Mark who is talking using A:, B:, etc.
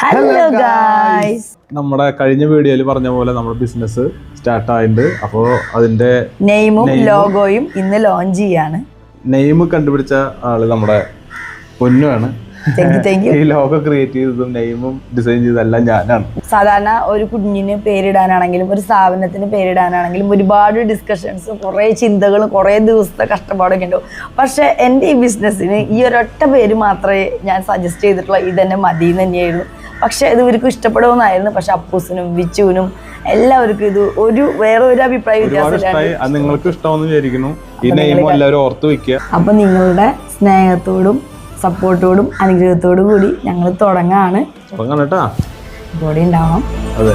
A: Hello guys,
B: നമ്മുടെ കഴിഞ്ഞ വീഡിയോയിൽ പറഞ്ഞ പോലെ നമ്മുടെ ബിസിനസ് സ്റ്റാർട്ട് ആയിട്ടുണ്ട്. അപ്പോൾ അതിന്റെ
A: നെയിമും ലോഗോയും ഇന്ന് ലോഞ്ച് ചെയ്യാണ്.
B: നെയിം കണ്ടുപിടിച്ച ആള് നമ്മുടെ പൊന്നുമാണ്. ഈ ലോഗോ ക്രിയേറ്റ് ചെയ്തതും നെയിമും ഡിസൈൻ ചെയ്തതെല്ലാം ഞാനാണ്.
A: സാധാരണ ഒരു കുഞ്ഞിന് പേരിടാനാണെങ്കിലും ഒരു സ്ഥാപനത്തിന് പേരിടാനാണെങ്കിലും ഒരുപാട് ഡിസ്കഷൻസും കുറേ ചിന്തകളും കുറേ ദിവസത്തെ കഷ്ടപ്പാടൊക്കെ ഉണ്ടാവും. പക്ഷെ എൻ്റെ ഈ ബിസിനസ്സിന് ഈ ഒരൊറ്റ പേര് മാത്രമേ ഞാൻ സജസ്റ്റ് ചെയ്തിട്ടുള്ള ഇതന്നെ മതി എന്ന് തന്നെയായിരുന്നു. പക്ഷെ ഇത് ഇവർക്കും ഇഷ്ടപ്പെടുമെന്നായിരുന്നു. പക്ഷെ അപ്പൂസിനും വിച്ചുവിനും എല്ലാവർക്കും ഇത് വേറെ ഒരു അഭിപ്രായ വ്യത്യാസം
B: നിങ്ങൾക്ക് ഇഷ്ടമെന്ന് വിചാരിക്കുന്നു. ഈ നെയിമും എല്ലാവരും ഓർത്ത് വെക്കുക.
A: അപ്പൊ നിങ്ങളുടെ സ്നേഹത്തോടും സപ്പോർട്ടോടും അനുഗ്രഹത്തോടും കൂടി ഞങ്ങൾ തുടങ്ങാണ്.
B: കൂടെ
A: ഉണ്ടാവണം.
B: അതെ.